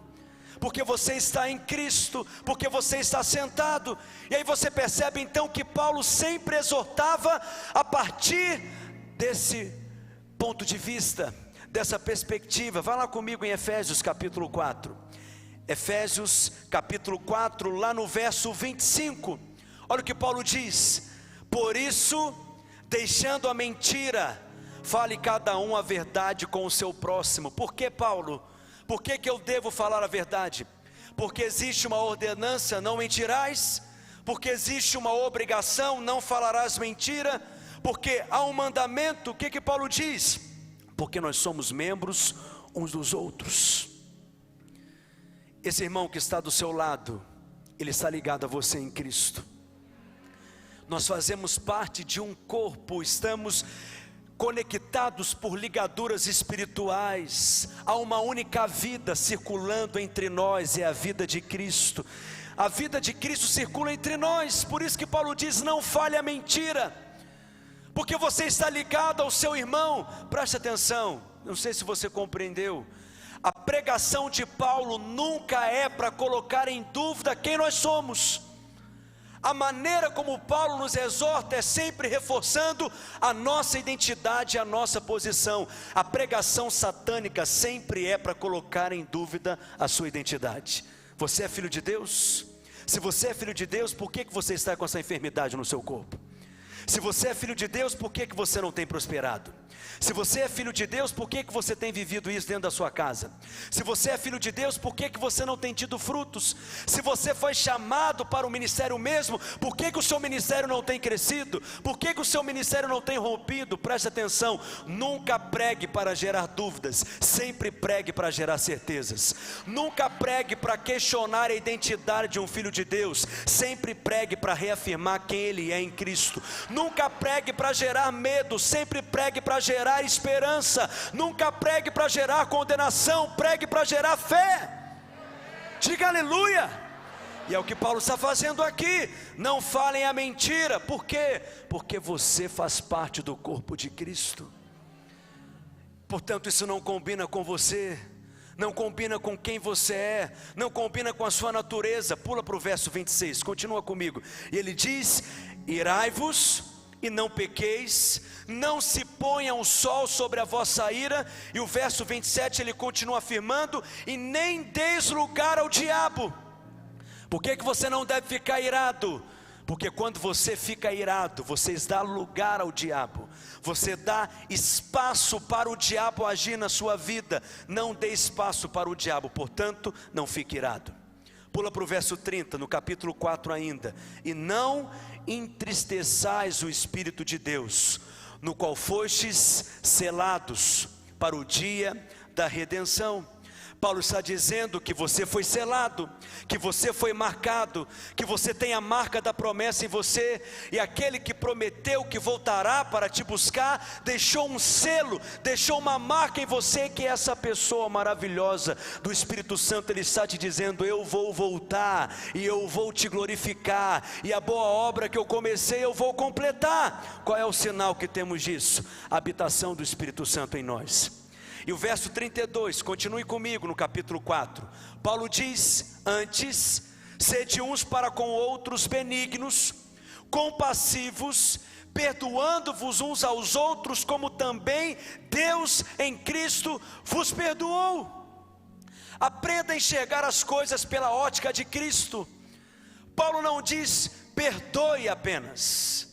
porque você está em Cristo, porque você está sentado. E aí você percebe então que Paulo sempre exortava a partir desse ponto de vista, dessa perspectiva. Vai lá comigo em Efésios capítulo 4, Efésios capítulo 4, lá no verso 25, olha o que Paulo diz: por isso, deixando a mentira, fale cada um a verdade com o seu próximo. Por que, Paulo? Por que eu devo falar a verdade? Porque existe uma ordenança: não mentirás. Porque existe uma obrigação: não falarás mentira. Porque há um mandamento. O que Paulo diz? Porque nós somos membros uns dos outros. Esse irmão que está do seu lado, ele está ligado a você em Cristo. Nós fazemos parte de um corpo, estamos conectados por ligaduras espirituais. Há uma única vida circulando entre nós, é a vida de Cristo. A vida de Cristo circula entre nós. Por isso que Paulo diz: não fale a mentira, porque você está ligado ao seu irmão. Preste atenção, não sei se você compreendeu, a pregação de Paulo nunca é para colocar em dúvida quem nós somos. A maneira como Paulo nos exorta é sempre reforçando a nossa identidade, a nossa posição. A pregação satânica sempre é para colocar em dúvida a sua identidade. Você é filho de Deus? Se você é filho de Deus, por que você está com essa enfermidade no seu corpo? Se você é filho de Deus, por que você não tem prosperado? Se você é filho de Deus, por que você tem vivido isso dentro da sua casa? Se você é filho de Deus, por que você não tem tido frutos? Se você foi chamado para o ministério mesmo, por que o seu ministério não tem crescido? Por que o seu ministério não tem rompido? Preste atenção, nunca pregue para gerar dúvidas, sempre pregue para gerar certezas. Nunca pregue para questionar a identidade de um filho de Deus, sempre pregue para reafirmar quem ele é em Cristo. Nunca pregue para gerar medo, sempre pregue para gerar gerar esperança. Nunca pregue para gerar condenação, pregue para gerar fé. Diga aleluia. E é o que Paulo está fazendo aqui. Não falem a mentira. Por quê? Porque você faz parte do corpo de Cristo. Portanto, isso não combina com você, não combina com quem você é, não combina com a sua natureza. Pula para o verso 26, continua comigo. E ele diz: irai-vos e não pequeis, não se ponha o sol sobre a vossa ira. E o verso 27 ele continua afirmando: e nem deis lugar ao diabo. Por que você não deve ficar irado? Porque quando você fica irado, você dá lugar ao diabo, você dá espaço para o diabo agir na sua vida. Não dê espaço para o diabo, portanto, não fique irado. Pula para o verso 30, no capítulo 4 ainda. E não entristeçais o Espírito de Deus, no qual fostes selados para o dia da redenção. Paulo está dizendo que você foi selado, que você foi marcado, que você tem a marca da promessa em você, e aquele que prometeu que voltará para te buscar, deixou um selo, deixou uma marca em você, que é essa pessoa maravilhosa do Espírito Santo. Ele está te dizendo: eu vou voltar, e eu vou te glorificar, e a boa obra que eu comecei eu vou completar. Qual é o sinal que temos disso? A habitação do Espírito Santo em nós. E o verso 32, continue comigo no capítulo 4. Paulo diz: antes, sede uns para com outros benignos, compassivos, perdoando-vos uns aos outros, como também Deus em Cristo vos perdoou. Aprenda a enxergar as coisas pela ótica de Cristo. Paulo não diz perdoe apenas.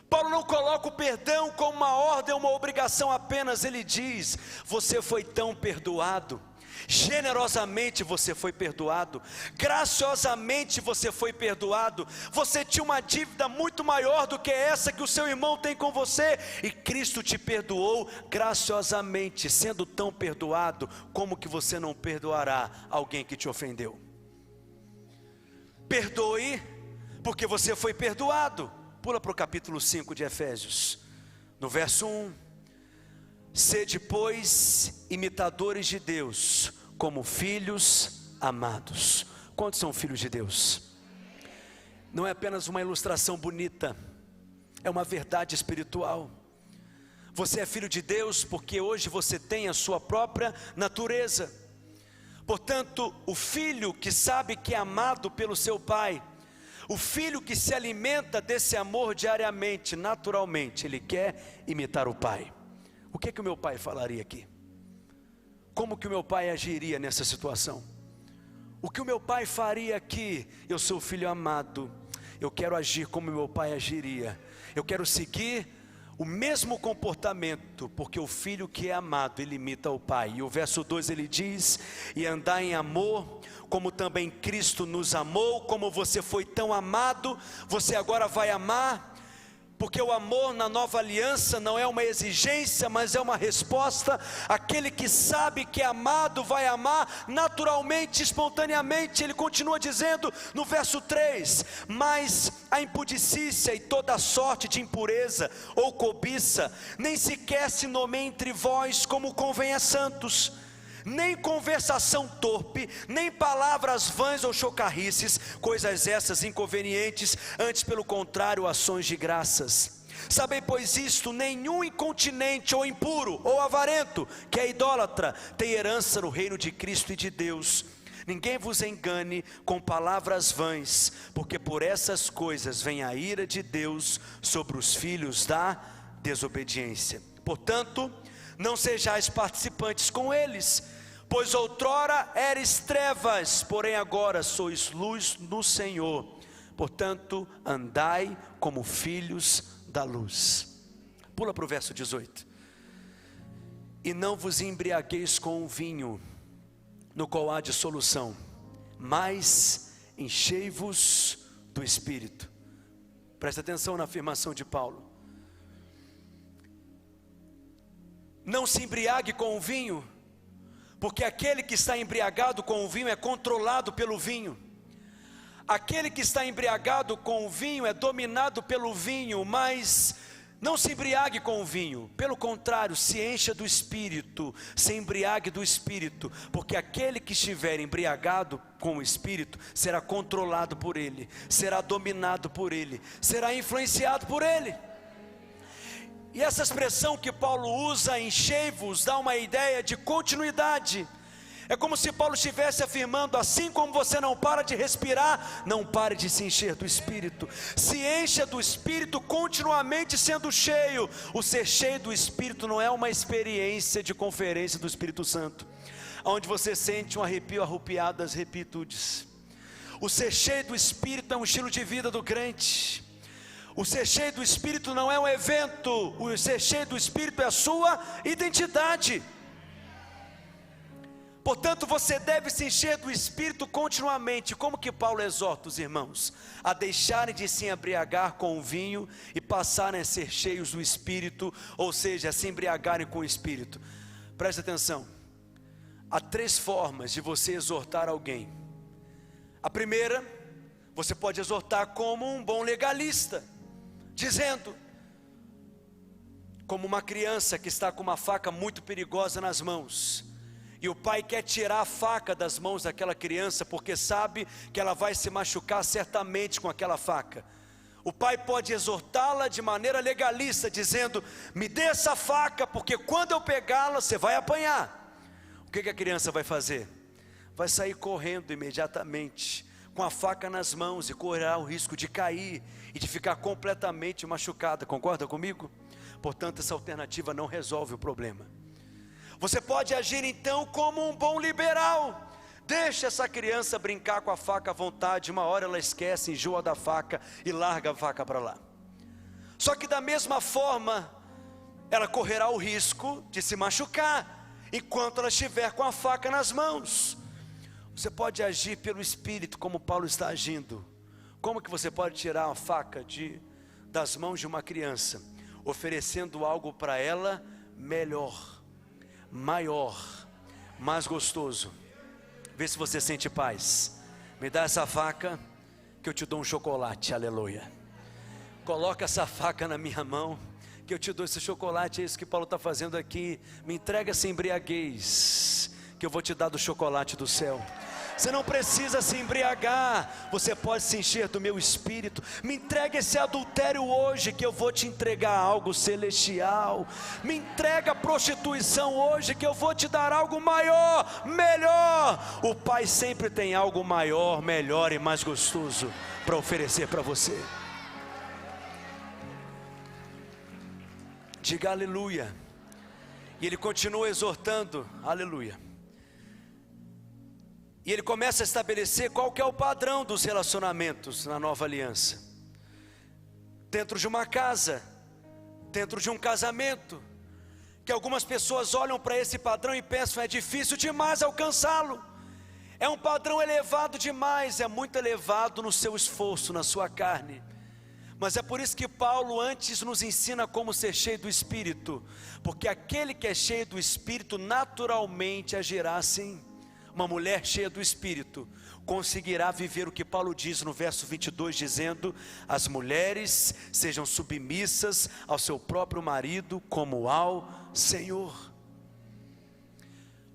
Paulo não coloca o perdão como uma ordem, uma obrigação apenas. Ele diz: você foi tão perdoado, generosamente você foi perdoado, graciosamente você foi perdoado. Você tinha uma dívida muito maior do que essa que o seu irmão tem com você, e Cristo te perdoou graciosamente. Sendo tão perdoado, como que você não perdoará alguém que te ofendeu? Perdoe, porque você foi perdoado. Pula para o capítulo 5 de Efésios, no verso 1. Sede, pois, imitadores de Deus, como filhos amados. Quantos são filhos de Deus? Não é apenas uma ilustração bonita, é uma verdade espiritual. Você é filho de Deus porque hoje você tem a sua própria natureza. Portanto, o filho que sabe que é amado pelo seu pai, o filho que se alimenta desse amor diariamente, naturalmente, ele quer imitar o pai. O que o meu pai falaria aqui? Como que o meu pai agiria nessa situação? O que o meu pai faria aqui? Eu sou filho amado, eu quero agir como meu pai agiria. Eu quero seguir o mesmo comportamento, porque o filho que é amado, ele imita o pai. E o verso 2 ele diz: e andar em amor, como também Cristo nos amou. Como você foi tão amado, você agora vai amar. Porque o amor na nova aliança não é uma exigência, mas é uma resposta. Aquele que sabe que é amado vai amar naturalmente, espontaneamente. Ele continua dizendo no verso 3: mas a impudicícia e toda sorte de impureza ou cobiça nem sequer se nomeia entre vós, como convém a santos. Nem conversação torpe, nem palavras vãs ou chocarrices, coisas essas inconvenientes, antes pelo contrário, ações de graças. Sabei, pois, isto: nenhum incontinente ou impuro ou avarento, que é idólatra, tem herança no reino de Cristo e de Deus. Ninguém vos engane com palavras vãs, porque por essas coisas vem a ira de Deus sobre os filhos da desobediência. Portanto, não sejais participantes com eles, pois outrora eres trevas, porém agora sois luz no Senhor. Portanto, andai como filhos da luz. Pula para o verso 18. E não vos embriagueis com o vinho, no qual há dissolução, mas enchei-vos do Espírito. Presta atenção na afirmação de Paulo. Não se embriague com o vinho, porque aquele que está embriagado com o vinho é controlado pelo vinho. Aquele que está embriagado com o vinho é dominado pelo vinho, mas Não se embriague com o vinho, pelo contrário, se encha do Espírito, se embriague do Espírito, porque aquele que estiver embriagado com o Espírito, será controlado por ele, será dominado por ele, será influenciado por ele. E essa expressão que Paulo usa, enchei-vos, dá uma ideia de continuidade. É como se Paulo estivesse afirmando: assim como você não para de respirar, não pare de se encher do Espírito. Se encha do Espírito continuamente sendo cheio. O ser cheio do Espírito não é uma experiência de conferência do Espírito Santo, onde você sente um arrepio arrupiado das repitudes. O ser cheio do Espírito é um estilo de vida do crente. O ser cheio do Espírito não é um evento. O ser cheio do Espírito é a sua identidade. Portanto, você deve se encher do Espírito continuamente. Como que Paulo exorta os irmãos? A deixarem de se embriagar com o vinho e passarem a ser cheios do Espírito, ou seja, a se embriagarem com o Espírito. Preste atenção, há 3 formas de você exortar alguém. A primeira, você pode exortar como um bom legalista, dizendo, como uma criança que está com uma faca muito perigosa nas mãos, e o pai quer tirar a faca das mãos daquela criança, porque sabe que ela vai se machucar certamente com aquela faca. O pai pode exortá-la de maneira legalista, dizendo, me dê essa faca, porque quando eu pegá-la, você vai apanhar. O que a criança vai fazer? Vai sair correndo imediatamente, com a faca nas mãos, e correrá o risco de cair, e de ficar completamente machucada. Concorda comigo? Portanto, essa alternativa não resolve o problema. Você pode agir então como um bom liberal. Deixa essa criança brincar com a faca à vontade. Uma hora ela esquece, enjoa da faca e larga a faca para lá. Só que da mesma forma, ela correrá o risco de se machucar enquanto ela estiver com a faca nas mãos. Você pode agir pelo Espírito, como Paulo está agindo. Como que você pode tirar a faca das mãos de uma criança? Oferecendo algo para ela melhor, maior, mais gostoso. Vê se você sente paz. Me dá essa faca que eu te dou um chocolate, aleluia. Coloca essa faca na minha mão que eu te dou esse chocolate. É isso que Paulo está fazendo aqui. Me entrega essa embriaguez que eu vou te dar do chocolate do céu. Você não precisa se embriagar, você pode se encher do meu Espírito. Me entrega esse adultério hoje, que eu vou te entregar algo celestial. Me entrega a prostituição hoje, que eu vou te dar algo maior, melhor. O Pai sempre tem algo maior, melhor e mais gostoso para oferecer para você. Diga aleluia. E ele continua exortando, aleluia. E ele começa a estabelecer qual que é o padrão dos relacionamentos na nova aliança. Dentro de uma casa, dentro de um casamento, que algumas pessoas olham para esse padrão e pensam, é difícil demais alcançá-lo. É um padrão elevado demais, é muito elevado no seu esforço, na sua carne. Mas é por isso que Paulo antes nos ensina como ser cheio do Espírito, porque aquele que é cheio do Espírito naturalmente agirá assim. Uma mulher cheia do Espírito conseguirá viver o que Paulo diz no verso 22, dizendo, as mulheres sejam submissas ao seu próprio marido como ao Senhor.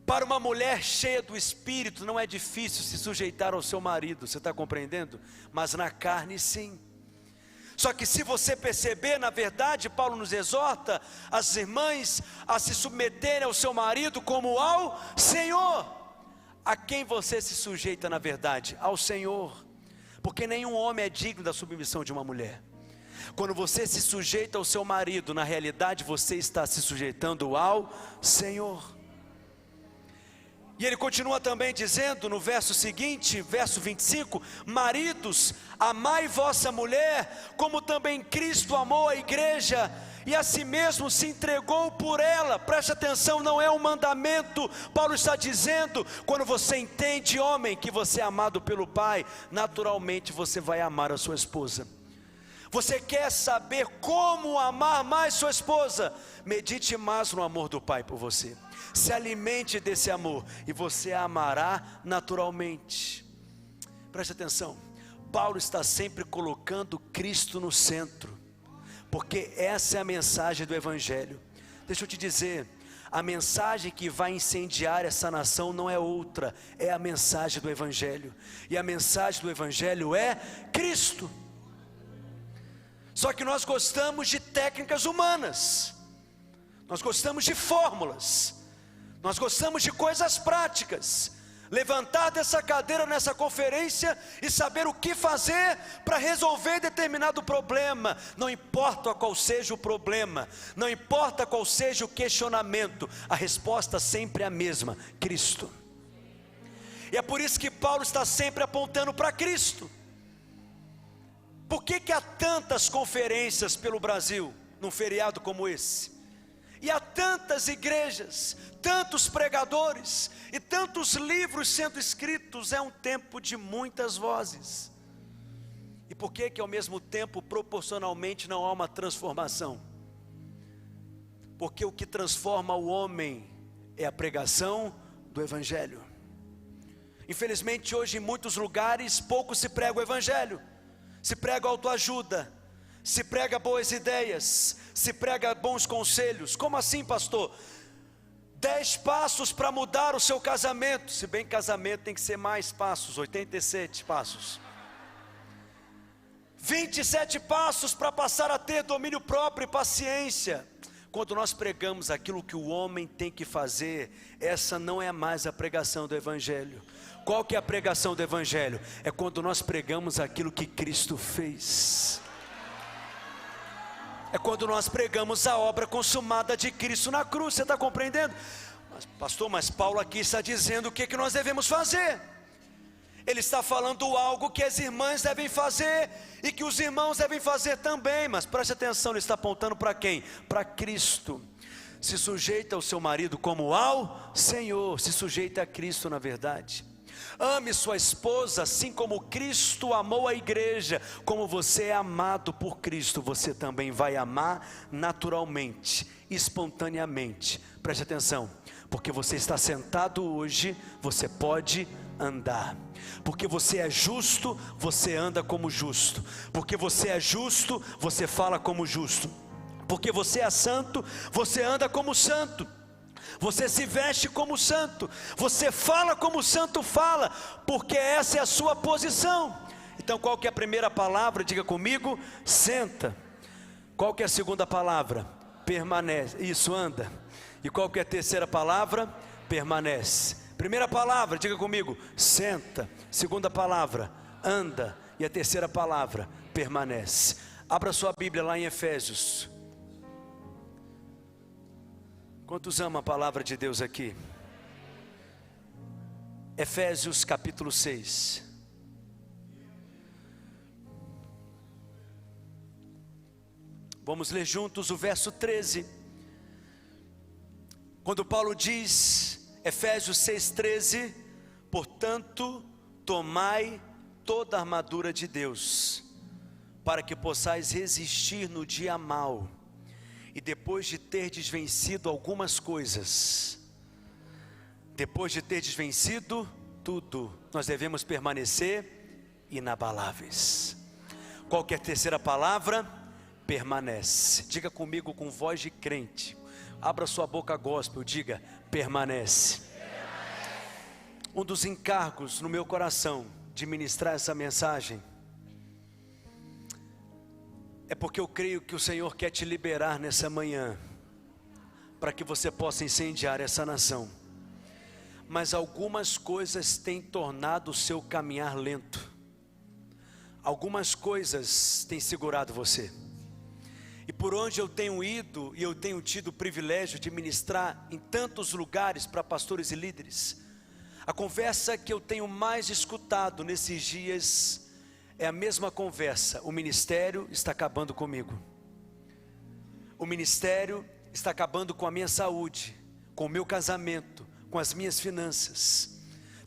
Para uma mulher cheia do Espírito não é difícil se sujeitar ao seu marido, você está compreendendo? Mas na carne sim. Só que se você perceber, na verdade, Paulo nos exorta as irmãs a se submeterem ao seu marido como ao Senhor. A quem você se sujeita na verdade? Ao Senhor. Porque nenhum homem é digno da submissão de uma mulher. Quando você se sujeita ao seu marido, na realidade você está se sujeitando ao Senhor. E ele continua também dizendo no verso seguinte, verso 25, maridos, amai vossa mulher, como também Cristo amou a igreja, e a si mesmo se entregou por ela. Preste atenção, não é um mandamento. Paulo está dizendo, quando você entende, homem, que você é amado pelo Pai, naturalmente você vai amar a sua esposa. Você quer saber como amar mais sua esposa? Medite mais no amor do Pai por você. Se alimente desse amor e você a amará naturalmente. Preste atenção, Paulo está sempre colocando Cristo no centro. porque essa é a mensagem do Evangelho. Deixa eu te dizer, a mensagem que vai incendiar essa nação não é outra, é a mensagem do Evangelho, e a mensagem do Evangelho é Cristo. Só que nós gostamos de técnicas humanas, nós gostamos de fórmulas, nós gostamos de coisas práticas, levantar dessa cadeira nessa conferência e saber o que fazer para resolver determinado problema. Não importa qual seja o problema, não importa qual seja o questionamento, a resposta sempre é a mesma: Cristo. E é por isso que Paulo está sempre apontando para Cristo. Por que há tantas conferências pelo Brasil num feriado como esse? E há tantas igrejas, tantos pregadores e tantos livros sendo escritos? É um tempo de muitas vozes. E por que ao mesmo tempo, proporcionalmente, não há uma transformação? Porque o que transforma o homem é a pregação do Evangelho. Infelizmente hoje em muitos lugares pouco se prega o Evangelho, se prega autoajuda, se prega boas ideias, se prega bons conselhos. Como assim, pastor? 10 passos para mudar o seu casamento, se bem que casamento tem que ser mais passos, 87 passos. 27 passos para passar a ter domínio próprio e paciência. Quando nós pregamos aquilo que o homem tem que fazer, essa não é mais a pregação do Evangelho. Qual que é a pregação do Evangelho? É quando nós pregamos aquilo que Cristo fez. É quando nós pregamos a obra consumada de Cristo na cruz. Você está compreendendo? Mas, pastor, mas Paulo aqui está dizendo o que nós devemos fazer. Ele está falando algo que as irmãs devem fazer e que os irmãos devem fazer também. Mas preste atenção, ele está apontando para quem? Para Cristo. Se sujeita ao seu marido como ao Senhor. Se sujeita a Cristo, na verdade. Ame sua esposa assim como Cristo amou a igreja. Como você é amado por Cristo, você também vai amar naturalmente, espontaneamente. Preste atenção, porque você está sentado hoje, você pode andar. Porque você é justo, você anda como justo. Porque você é justo, você fala como justo. Porque você é santo, você anda como santo. Você se veste como santo, você fala como santo fala, porque essa é a sua posição. Então qual que é a primeira palavra? Diga comigo: senta. Qual que é a segunda palavra? Permanece. Isso, anda. E qual que é a terceira palavra? Permanece. Primeira palavra, diga comigo: senta. Segunda palavra, anda. E a terceira palavra, permanece. Abra sua Bíblia lá em Efésios. Quantos amam a palavra de Deus aqui? Efésios capítulo 6. Vamos ler juntos o verso 13. Quando Paulo diz, Efésios 6,13: portanto, tomai toda a armadura de Deus, para que possais resistir no dia mau. E depois de terdes vencido algumas coisas, depois de terdes vencido tudo, nós devemos permanecer inabaláveis. Qual que é a terceira palavra? Permanece. Diga comigo com voz de crente. Abra sua boca gospel, diga: permanece. Um dos encargos no meu coração de ministrar essa mensagem é porque eu creio que o Senhor quer te liberar nessa manhã, para que você possa incendiar essa nação. Mas algumas coisas têm tornado o seu caminhar lento. Algumas coisas têm segurado você. E por onde eu tenho ido, e eu tenho tido o privilégio de ministrar em tantos lugares para pastores e líderes, a conversa que eu tenho mais escutado nesses dias é a mesma conversa: o ministério está acabando comigo. O ministério está acabando com a minha saúde, com o meu casamento, com as minhas finanças.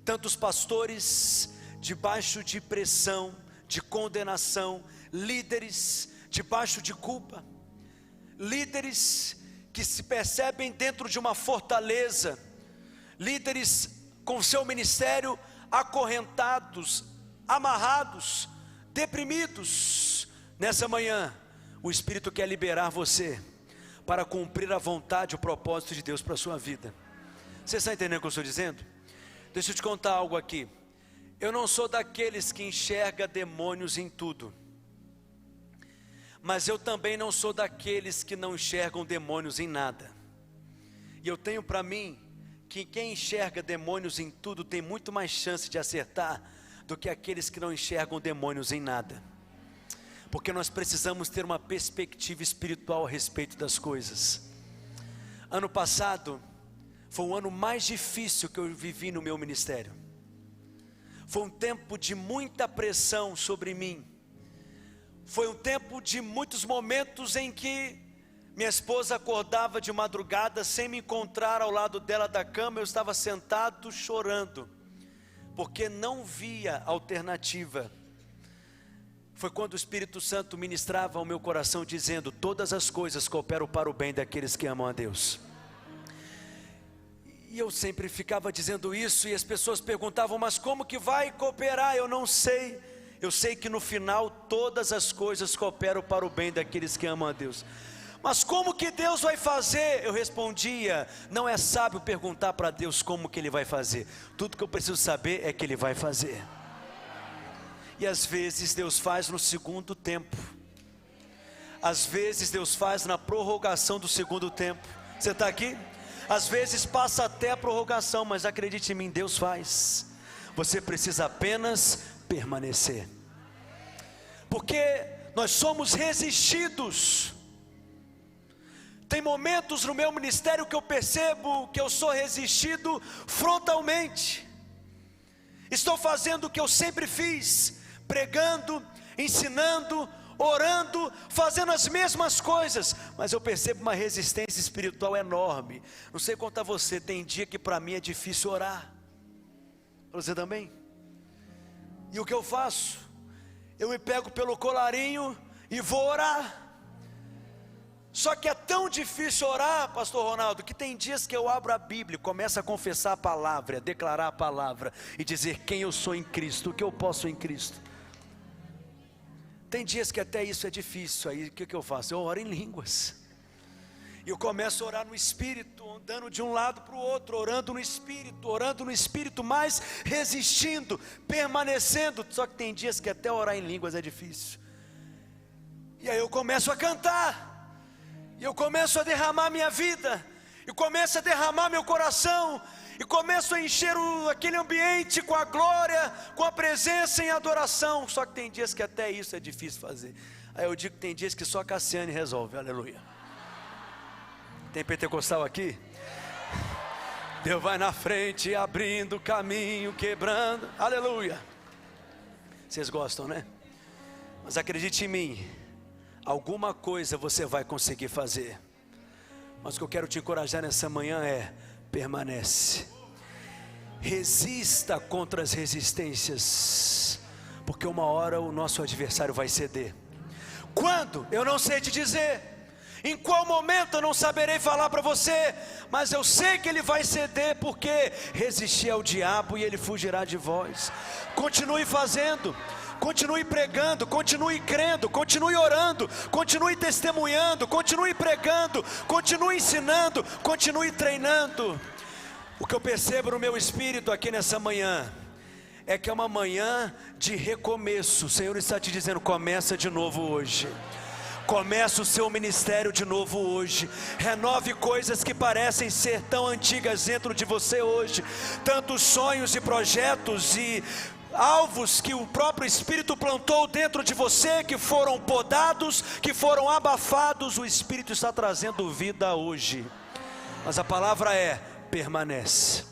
Tantos pastores debaixo de pressão, de condenação, líderes debaixo de culpa, líderes que se percebem dentro de uma fortaleza, líderes com seu ministério acorrentados, amarrados, deprimidos. Nessa manhã, o Espírito quer liberar você para cumprir a vontade e o propósito de Deus para a sua vida. Você está entendendo o que eu estou dizendo? Deixa eu te contar algo aqui. Eu não sou daqueles que enxerga demônios em tudo, mas eu também não sou daqueles que não enxergam demônios em nada. E eu tenho para mim que quem enxerga demônios em tudo tem muito mais chance de acertar do que aqueles que não enxergam demônios em nada. Porque nós precisamos ter uma perspectiva espiritual a respeito das coisas. Ano passado foi o ano mais difícil que eu vivi no meu ministério. Foi um tempo de muita pressão sobre mim. Foi um tempo de muitos momentos em que minha esposa acordava de madrugada sem me encontrar ao lado dela da cama. Eu estava sentado chorando, porque não via alternativa. Foi quando o Espírito Santo ministrava ao meu coração dizendo: todas as coisas cooperam para o bem daqueles que amam a Deus. E eu sempre ficava dizendo isso, e as pessoas perguntavam: mas como que vai cooperar? Eu não sei. Eu sei que no final todas as coisas cooperam para o bem daqueles que amam a Deus. Mas como que Deus vai fazer? Eu respondia: não é sábio perguntar para Deus como que Ele vai fazer. Tudo que eu preciso saber é que Ele vai fazer. E às vezes Deus faz no segundo tempo. Às vezes Deus faz na prorrogação do segundo tempo. Você está aqui? Às vezes passa até a prorrogação, mas acredite em mim, Deus faz. Você precisa apenas permanecer. Porque nós somos resistidos. Tem momentos no meu ministério que eu percebo que eu sou resistido frontalmente. Estou fazendo o que eu sempre fiz, pregando, ensinando, orando, fazendo as mesmas coisas, mas eu percebo uma resistência espiritual enorme. Não sei quanto a você, tem dia que para mim é difícil orar. Você também? E o que eu faço? Eu me pego pelo colarinho e vou orar. Só que é tão difícil orar, pastor Ronaldo, que tem dias que eu abro a Bíblia, começo a confessar a palavra, a declarar a palavra e dizer quem eu sou em Cristo, o que eu posso em Cristo. Tem dias que até isso é difícil. Aí o que eu faço? Eu oro em línguas. E eu começo a orar no Espírito, andando de um lado para o outro, orando no Espírito, mas resistindo, permanecendo. Só que tem dias que até orar em línguas é difícil. E aí eu começo a cantar. E eu começo a derramar minha vida, e começo a derramar meu coração, e começo a encher aquele ambiente com a glória, com a presença em adoração. Só que tem dias que até isso é difícil fazer. Aí eu digo que tem dias que só a Cassiane resolve, aleluia. Tem pentecostal aqui? Deus vai na frente, abrindo caminho, quebrando, aleluia. Vocês gostam, né? Mas acredite em mim, alguma coisa você vai conseguir fazer. Mas o que eu quero te encorajar nessa manhã é: permanece. Resista contra as resistências, porque uma hora o nosso adversário vai ceder. Quando? Eu não sei te dizer. Em qual momento eu não saberei falar para você, mas eu sei que ele vai ceder, porque resistir ao diabo e ele fugirá de vós. Continue fazendo. Continue pregando, continue crendo, continue orando, continue testemunhando, continue pregando, continue ensinando, continue treinando. O que eu percebo no meu espírito aqui nessa manhã é que é uma manhã de recomeço. O Senhor está te dizendo: começa de novo hoje. Começa o seu ministério de novo hoje. Renove coisas que parecem ser tão antigas dentro de você hoje. Tantos sonhos e projetos e alvos que o próprio Espírito plantou dentro de você, que foram podados, que foram abafados. O Espírito está trazendo vida hoje. Mas a palavra é: permanece.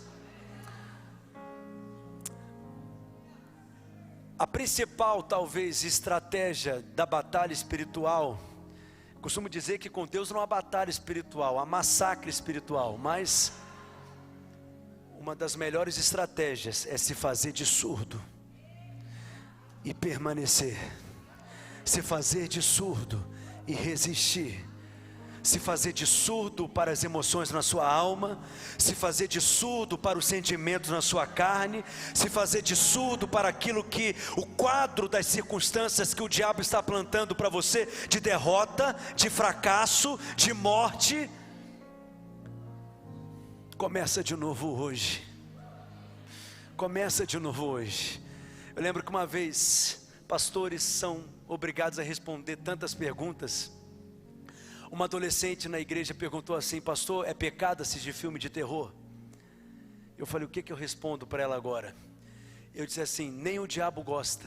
A principal, talvez, estratégia da batalha espiritual, costumo dizer que com Deus não há batalha espiritual, há massacre espiritual, mas uma das melhores estratégias é se fazer de surdo e permanecer, se fazer de surdo e resistir, se fazer de surdo para as emoções na sua alma, se fazer de surdo para os sentimentos na sua carne, se fazer de surdo para aquilo que, o quadro das circunstâncias que o diabo está plantando para você, de derrota, de fracasso, de morte. Começa de novo hoje. Começa de novo hoje. Eu lembro que uma vez, pastores são obrigados a responder tantas perguntas. Uma adolescente na igreja perguntou assim: pastor, é pecado assistir filme de terror? Eu falei: o que eu respondo para ela agora? Eu disse assim: nem o diabo gosta.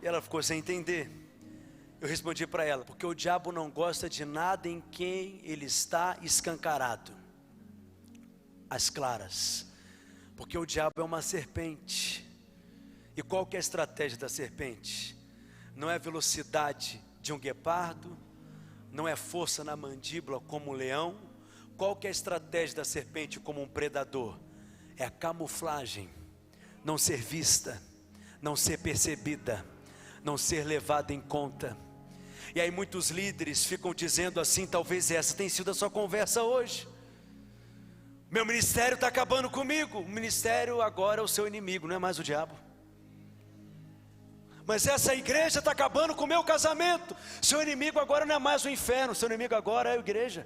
E ela ficou sem entender. Eu respondi para ela: porque o diabo não gosta de nada em quem ele está escancarado, às claras. Porque o diabo é uma serpente. E qual que é a estratégia da serpente? Não é velocidade de um guepardo, não é força na mandíbula como um leão. Qual que é a estratégia da serpente como um predador? É a camuflagem, não ser vista, não ser percebida, não ser levada em conta. E aí muitos líderes ficam dizendo assim, talvez essa tenha sido a sua conversa hoje: meu ministério está acabando comigo. O ministério agora é o seu inimigo, não é mais o diabo. Mas essa igreja está acabando com o meu casamento. Seu inimigo agora não é mais o inferno, seu inimigo agora é a igreja.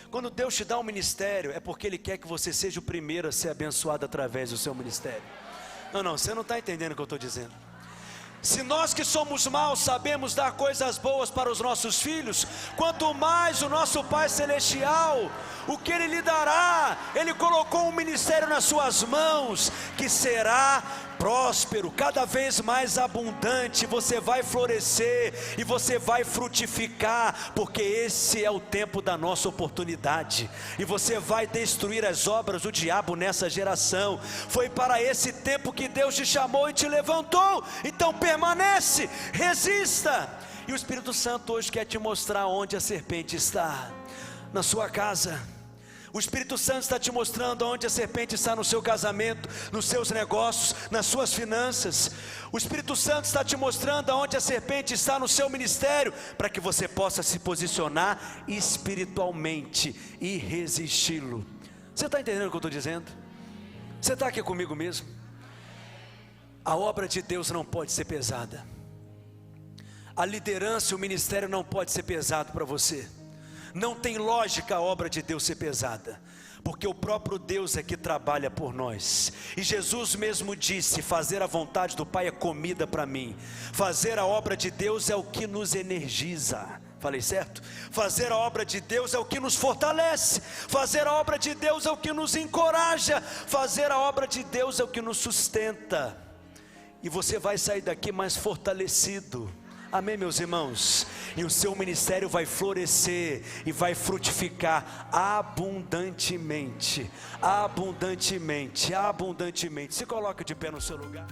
Quando Deus te dá um ministério, é porque Ele quer que você seja o primeiro a ser abençoado através do seu ministério. Não, você não está entendendo o que eu estou dizendo. Se nós que somos maus sabemos dar coisas boas para os nossos filhos, quanto mais o nosso Pai Celestial, o que Ele lhe dará? Ele colocou um ministério nas suas mãos, que será próspero, cada vez mais abundante. Você vai florescer e você vai frutificar, porque esse é o tempo da nossa oportunidade. E você vai destruir as obras do diabo nessa geração. Foi para esse tempo que Deus te chamou e te levantou. Então permanece, resista. E o Espírito Santo hoje quer te mostrar onde a serpente está. Na sua casa. O Espírito Santo está te mostrando onde a serpente está no seu casamento, nos seus negócios, nas suas finanças. O Espírito Santo está te mostrando onde a serpente está no seu ministério, para que você possa se posicionar espiritualmente e resisti-lo. Você está entendendo o que eu estou dizendo? Você está aqui comigo mesmo? A obra de Deus não pode ser pesada. A liderança e o ministério não pode ser pesado para você. Não tem lógica a obra de Deus ser pesada, porque o próprio Deus é que trabalha por nós. E Jesus mesmo disse: fazer a vontade do Pai é comida para mim. Fazer a obra de Deus é o que nos energiza. Falei certo? Fazer a obra de Deus é o que nos fortalece. Fazer a obra de Deus é o que nos encoraja. Fazer a obra de Deus é o que nos sustenta. E você vai sair daqui mais fortalecido. Amém, meus irmãos? E o seu ministério vai florescer e vai frutificar abundantemente, abundantemente, abundantemente. Se coloca de pé no seu lugar.